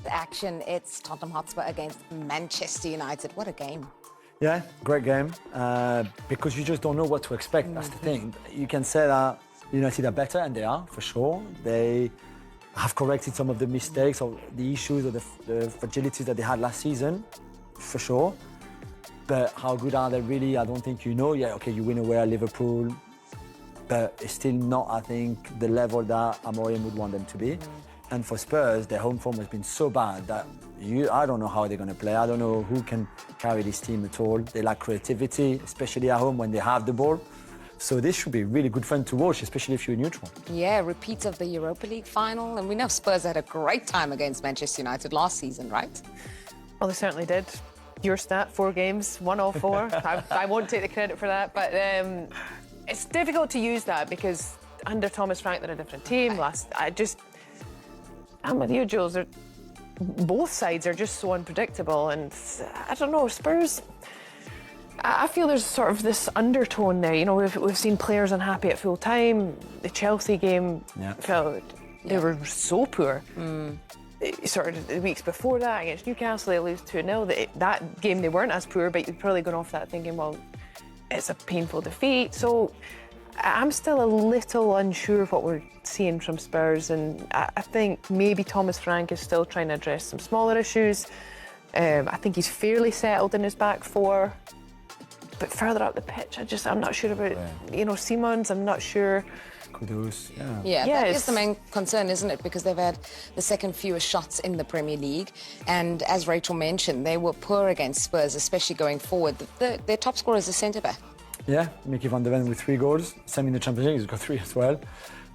action. It's Tottenham Hotspur against Manchester United. What a game. Yeah, great game. Because you just don't know what to expect. That's the thing. You can say that United are better, and they are, for sure. They have corrected some of the mistakes or the issues or the fragilities that they had last season, for sure. But how good are they really? I don't think you know. Yeah, okay, you win away at Liverpool, but it's still not, I think, the level that Amorim would want them to be. And for Spurs, their home form has been so bad that I don't know how they're going to play. I don't know who can carry this team at all. They lack creativity, especially at home when they have the ball. So this should be really good fun to watch, especially if you're neutral. Yeah, repeat of the Europa League final. And we know Spurs had a great time against Manchester United last season, right? Well, they certainly did. Your stat, 4 games, 1 all 4. I won't take the credit for that, but it's difficult to use that because under Thomas Frank, they're a different team. I'm with you, Jules. Both sides are just so unpredictable, and I don't know, Spurs. I feel there's sort of this undertone there. You know, we've seen players unhappy at full time. The Chelsea game felt they were so poor. Sort of the weeks before that against Newcastle, they lose 2-0. That game they weren't as poor, but you've probably gone off that thinking, well, it's a painful defeat. So I'm still a little unsure of what we're seeing from Spurs, and I think maybe Thomas Frank is still trying to address some smaller issues. I think he's fairly settled in his back four, but further up the pitch, I'm not sure about, Simons, I'm not sure. Kudus, Yeah, that is the main concern, isn't it? Because they've had the second fewest shots in the Premier League. And as Rachel mentioned, they were poor against Spurs, especially going forward. Their top scorer is a centre-back. Yeah, Mickey van de Ven with 3 goals. Same in the Champions League, he's got 3 as well.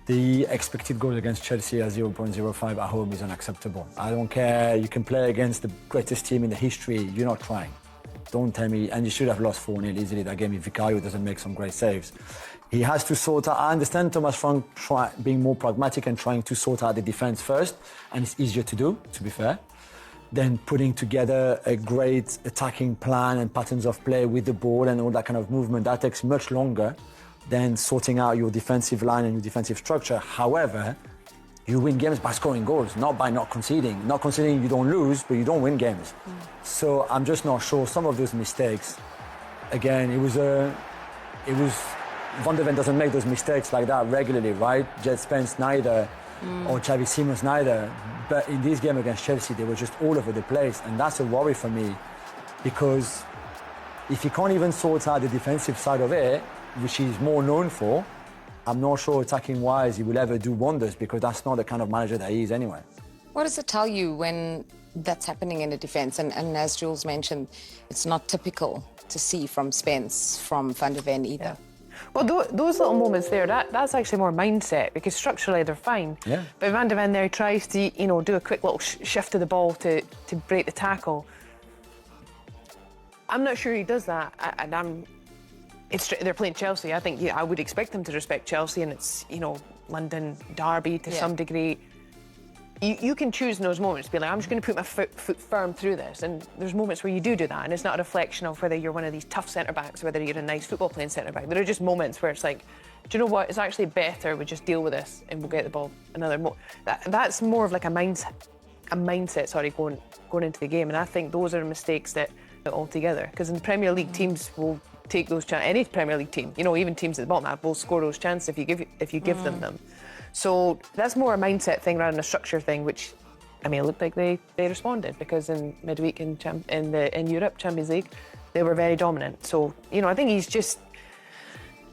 The expected goals against Chelsea at 0.05 at home is unacceptable. I don't care, you can play against the greatest team in the history, you're not trying. Don't tell me, and you should have lost 4-0 easily that game if Vicario doesn't make some great saves. He has to sort out, I understand Thomas Frank being more pragmatic and trying to sort out the defence first, and it's easier to do, to be fair, than putting together a great attacking plan and patterns of play with the ball and all that kind of movement. That takes much longer than sorting out your defensive line and your defensive structure. However, you win games by scoring goals, not by not conceding. Not conceding, you don't lose, but you don't win games. So I'm just not sure. Some of those mistakes, again, it was Van de Ven doesn't make those mistakes like that regularly, right? Jet Spence neither, or Xavi Simons neither. But in this game against Chelsea, they were just all over the place, and that's a worry for me, because if he can't even sort out the defensive side of it, which he's more known for, I'm not sure attacking-wise he will ever do wonders, because that's not the kind of manager that he is anyway. What does it tell you when that's happening in a defence? And as Jules mentioned, it's not typical to see from Spence, from Van de Ven either. Yeah. Well, those little moments there, that's actually more mindset, because structurally they're fine. Yeah. But Van de Ven there tries to, do a quick little shift of the ball to break the tackle. I'm not sure he does that, and they're playing Chelsea. I think I would expect them to respect Chelsea, and it's, London derby to some degree. You can choose in those moments to be like, I'm just going to put my foot firm through this. And there's moments where you do that, and it's not a reflection of whether you're one of these tough centre-backs, whether you're a nice football-playing centre-back. There are just moments where it's like, do you know what? It's actually better we just deal with this and we'll get the ball that's more of like a mindset, going into the game. And I think those are mistakes that altogether, because in the Premier League, teams will take those chances. Any Premier League team, even teams at the bottom half will score those chances if you give them. So that's more a mindset thing rather than a structure thing, which, it looked like they responded, because in midweek in Europe, Champions League, they were very dominant. So, I think he's just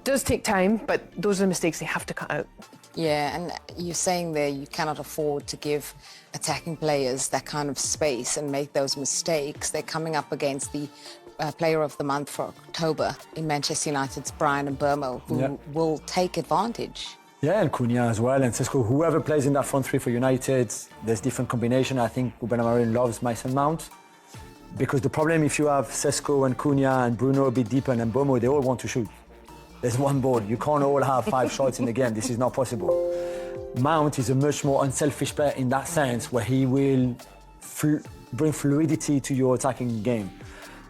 does take time, but those are the mistakes they have to cut out. Yeah, and you're saying there you cannot afford to give attacking players that kind of space and make those mistakes. They're coming up against the Player of the Month for October in Manchester United's Brian Mbeumo, who will take advantage. Yeah, and Cunha as well, and Sesko, whoever plays in that front three for United, there's different combination. I think Ruben Amorim loves Mason Mount, because the problem if you have Sesko and Cunha and Bruno a bit deeper and Mbeumo, they all want to shoot. There's one ball. You can't all have 5 shots in the game. This is not possible. Mount is a much more unselfish player in that sense, where he will bring fluidity to your attacking game.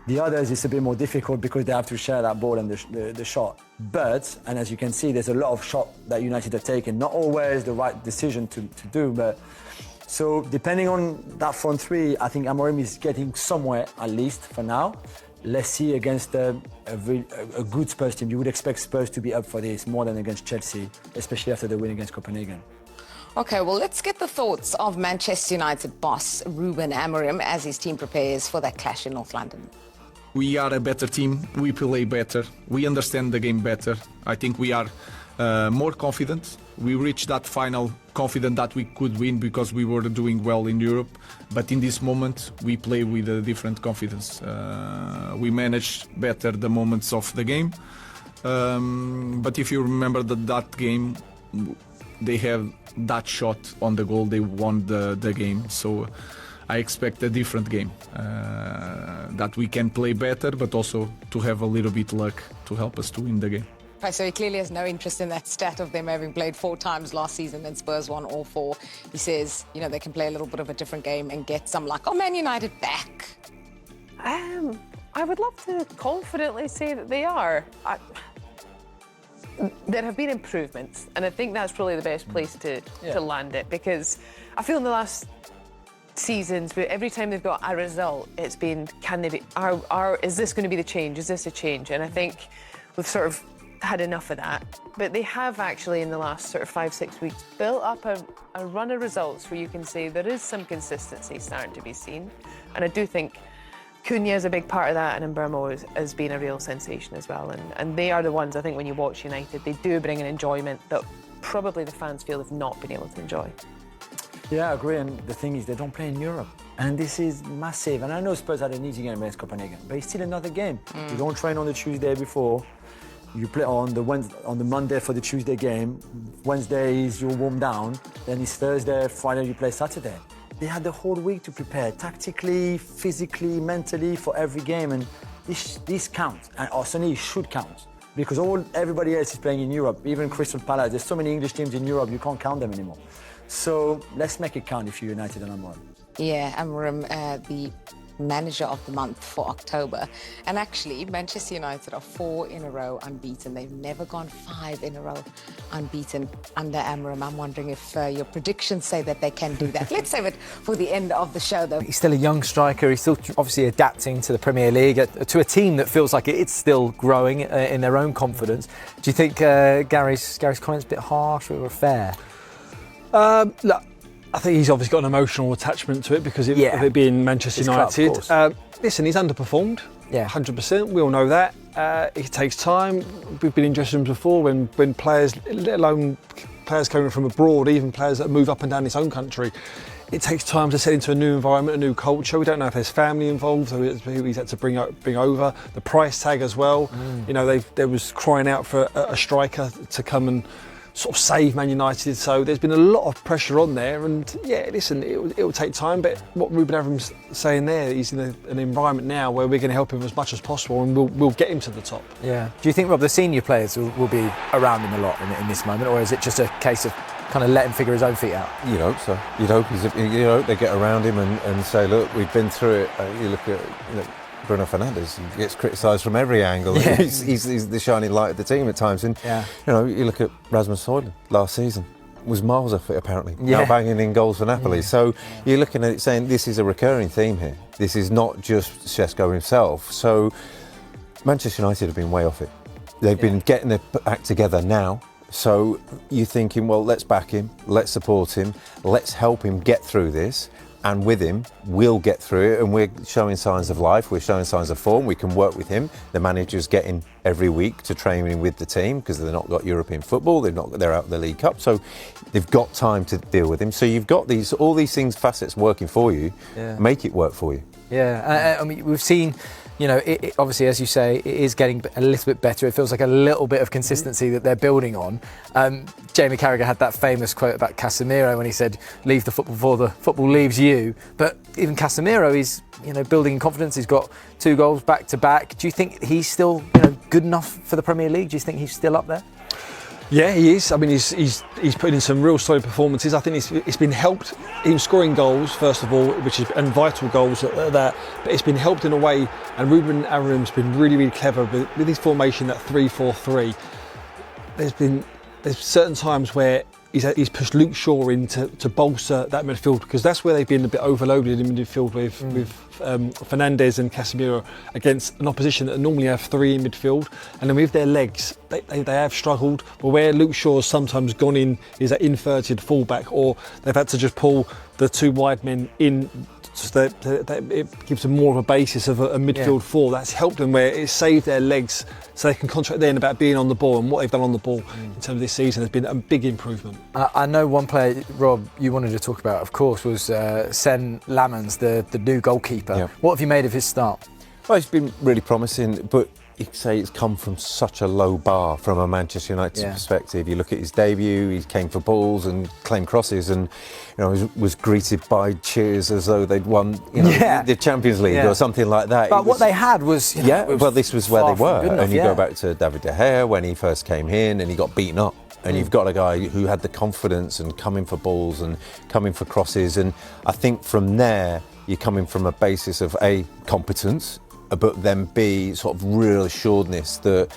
The others, it's a bit more difficult because they have to share that ball and the shot. But, and as you can see, there's a lot of shots that United have taken. Not always the right decision to do, but So depending on that front three, I think Amorim is getting somewhere, at least for now. Let's see against a good Spurs team. You would expect Spurs to be up for this more than against Chelsea, especially after the win against Copenhagen. Okay, well, let's get the thoughts of Manchester United boss Ruben Amorim as his team prepares for that clash in North London. We are a better team. We play better. We understand the game better. I think we are more confident. We reached that final confident that we could win because we were doing well in Europe. But in this moment, we play with a different confidence. We managed better the moments of the game. But if you remember that game, they have that shot on the goal. They won the game. So I expect a different game. That we can play better, but also to have a little bit luck to help us to win the game. Right, so he clearly has no interest in that stat of them having played 4 times last season and Spurs won all 4. He says, you know, they can play a little bit of a different game and get some luck. Oh, Man United back. I would love to confidently say that they are. There have been improvements, and I think that's probably the best place to land it, because I feel in the last seasons, but every time they've got a result, it's been, can they be, is this going to be the change? Is this a change? And I think we've sort of had enough of that. But they have actually, in the last sort of 5-6 weeks, built up a run of results where you can say there is some consistency starting to be seen. And I do think Cunha is a big part of that, and Mbeumo has been a real sensation as well. And they are the ones, I think, when you watch United, they do bring an enjoyment that probably the fans feel they've not been able to enjoy. Yeah, I agree. And the thing is, they don't play in Europe. And this is massive. And I know Spurs had an easy game against Copenhagen, but it's still another game. You don't train on the Tuesday before. You play on the Monday for the Tuesday game. Wednesday is you warm down. Then it's Thursday, Friday you play Saturday. They had the whole week to prepare tactically, physically, mentally for every game. And this counts. And Arsenal should count. Because everybody else is playing in Europe. Even Crystal Palace. There's so many English teams in Europe, you can't count them anymore. So let's make it count if you're United and Amorim. Yeah, Amorim, the manager of the month for October. And actually, Manchester United are 4 in a row unbeaten. They've never gone 5 in a row unbeaten under Amorim. I'm wondering if your predictions say that they can do that. Let's save it for the end of the show, though. He's still a young striker. He's still obviously adapting to the Premier League, to a team that feels like it's still growing in their own confidence. Do you think Gary's comments a bit harsh or fair? Look, I think he's obviously got an emotional attachment to it because of it being Manchester United. Listen, he's underperformed, 100%. We all know that. It takes time. We've been in dressing rooms before when players, let alone players coming from abroad, even players that move up and down his own country, it takes time to set into a new environment, a new culture. We don't know if there's family involved, who he's had to bring over. The price tag as well. You know, they was crying out for a striker to come and sort of save Man United, so there's been a lot of pressure on there, and listen, it will take time, but what Ruben Amorim's saying there, he's in an environment now where we're going to help him as much as possible, and we'll get him to the top. Yeah. Do you think, Rob, the senior players will be around him a lot in this moment, or is it just a case of kind of let him figure his own feet out? You'd hope so. You'd hope they get around him and say, look, we've been through it. You look at Bruno Fernandes, he gets criticised from every angle. Yeah. He's the shining light of the team at times. And you look at Rasmus Højlund last season, was miles off it apparently. Now banging in goals for Napoli. So you're looking at it saying this is a recurring theme here. This is not just Šeško himself. So Manchester United have been way off it. They've been getting their act together now. So you're thinking, well, let's back him, let's support him, let's help him get through this. And with him, we'll get through it, and we're showing signs of life, we're showing signs of form, we can work with him. The manager's getting every week to training with the team because they've not got European football, they're out of the League Cup, so they've got time to deal with him. So you've got all these things, facets working for you, make it work for you. Yeah, I mean, we've seen, it obviously, as you say, it is getting a little bit better. It feels like a little bit of consistency that they're building on. Jamie Carragher had that famous quote about Casemiro when he said, leave the football before the football leaves you. But even Casemiro, he's building in confidence. He's got 2 goals back to back. Do you think he's still good enough for the Premier League? Do you think he's still up there? Yeah, he is. I mean, he's put in some real solid performances. I think it's been helped in scoring goals, first of all, and vital goals at that. But it's been helped in a way, and Ruben Amorim's been really, really clever with his formation, that 3-4-3. There's certain times where he's pushed Luke Shaw in to bolster that midfield, because that's where they've been a bit overloaded in midfield with Fernandes and Casemiro against an opposition that normally have three in midfield, and then with their legs they have struggled. But where Luke Shaw's sometimes gone in is that inverted fullback, or they've had to just pull the two wide men in. So that it gives them more of a basis of a midfield four. That's helped them, where it saved their legs, so they can concentrate then about being on the ball, and what they've done on the ball in terms of this season has been a big improvement. I know one player, Rob, you wanted to talk about, of course, was Sen Lamans, the new goalkeeper. Yeah. What have you made of his start? Well, it's been really promising, but you could say it's come from such a low bar from a Manchester United perspective. You look at his debut, he came for balls and claimed crosses, and was greeted by cheers as though they'd won the Champions League or something like that. But what they had was well, this was where they were. And you go back to David De Gea when he first came in and he got beaten up. And you've got a guy who had the confidence and coming for balls and coming for crosses, and I think from there you're coming from a basis of A, competence, but then B, sort of real assuredness that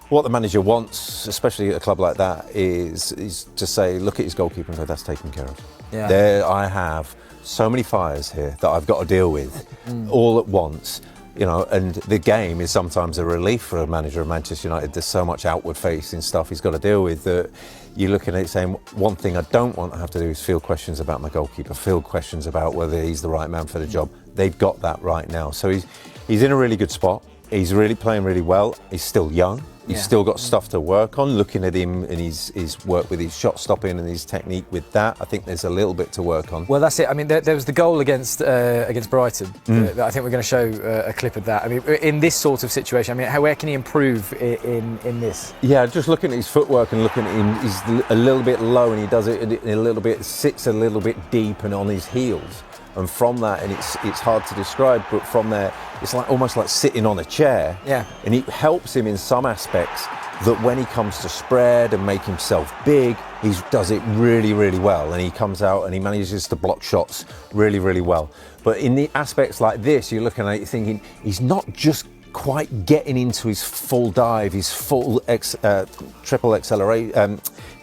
what the manager wants, especially at a club like that, is to say, look at his goalkeeper and go, that's taken care of. Yeah. There I have so many fires here that I've got to deal with all at once. And the game is sometimes a relief for a manager of Manchester United. There's so much outward facing stuff he's got to deal with that you're looking at it saying, one thing I don't want to have to do is field questions about my goalkeeper, field questions about whether he's the right man for the job. They've got that right now. So he's in a really good spot. He's really playing really well. He's still young. He's still got stuff to work on. Looking at him and his work with his shot stopping and his technique with that, I think there's a little bit to work on. Well, that's it. I mean, there was the goal against Brighton. I think we're going to show a clip of that. I mean, in this sort of situation, I mean, where can he improve in this? Yeah, just looking at his footwork and looking at him, he's a little bit low, and he does it a little bit, sits a little bit deep and on his heels. And from that, and it's hard to describe, but from there, it's almost like sitting on a chair. Yeah. And it helps him in some aspects that when he comes to spread and make himself big, he does it really, really well. And he comes out and he manages to block shots really, really well. But in the aspects like this, you're looking at it thinking, he's not just quite getting into his full dive, his full triple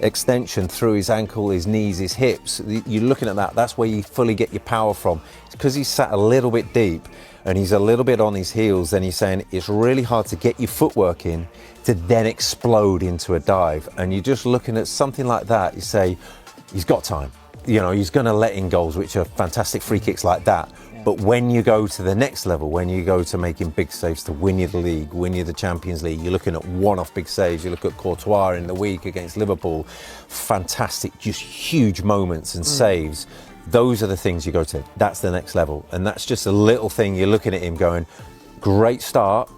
extension through his ankle, his knees, his hips. You're looking at that. That's where you fully get your power from. It's because he's sat a little bit deep and he's a little bit on his heels. Then he's saying it's really hard to get your footwork in to then explode into a dive. And you're just looking at something like that. You say he's got time. He's going to let in goals, which are fantastic free kicks like that. But when you go to the next level, when you go to making big saves to win you the league, win you the Champions League, you're looking at one-off big saves. You look at Courtois in the week against Liverpool, fantastic, just huge moments and saves. Those are the things you go to. That's the next level. And that's just a little thing you're looking at him going, great start,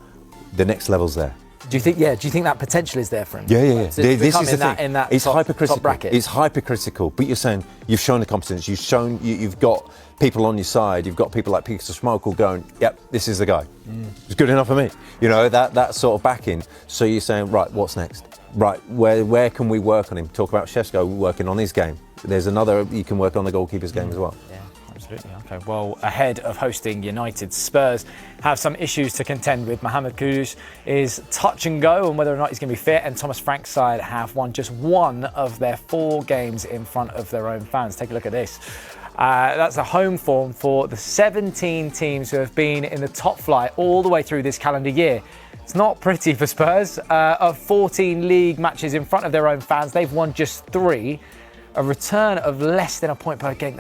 the next level's there. Do you think that potential is there for him? Yeah. So this is the thing. In that it's top hypercritical. Bracket. It's hypercritical. But you're saying you've shown the competence. You've shown you've got people on your side. You've got people like Peter Schmeichel going, yep, this is the guy. It's good enough for me. That sort of backing. So you're saying, right, what's next? Right, where can we work on him? Talk about Šeško working on his game. There's another, you can work on the goalkeeper's game as well. Yeah. Absolutely. Okay. Well, ahead of hosting United, Spurs have some issues to contend with. Mohamed Kudus is touch and go on whether or not he's going to be fit, and Thomas Frank's side have won just one of their 4 games in front of their own fans. Take a look at this. That's a home form for the 17 teams who have been in the top flight all the way through this calendar year. It's not pretty for Spurs. Of 14 league matches in front of their own fans, they've won just 3. A return of less than a point per game.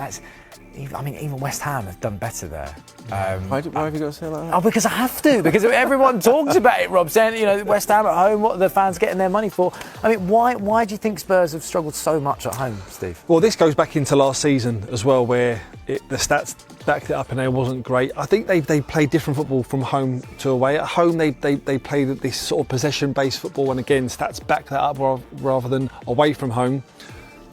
Even West Ham have done better there. Why have you got to say like that? Oh, because I have to. Because everyone talks about it, Rob, saying, West Ham at home, what are the fans getting their money for? I mean, why do you think Spurs have struggled so much at home, Steve? Well, this goes back into last season as well, where the stats backed it up and it wasn't great. I think they played different football from home to away. At home, they played this sort of possession-based football, and again, stats back that up rather than away from home.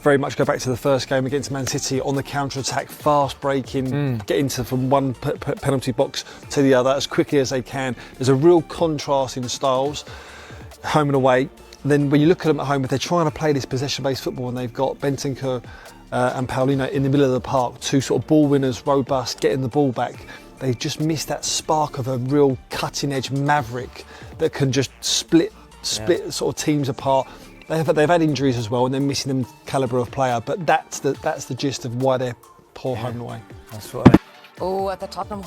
Very much go back to the first game against Man City on the counter-attack, fast breaking, getting from one penalty box to the other as quickly as they can. There's a real contrast in styles, home and away. Then when you look at them at home, if they're trying to play this possession-based football and they've got Bentancur and Paulinho in the middle of the park, 2 sort of ball winners, robust, getting the ball back, they've just missed that spark of a real cutting-edge maverick that can just split sort of teams apart. They've had injuries as well, and they're missing them calibre of player. But that's the gist of why they're poor home and away. That's what. Oh, at the Tottenham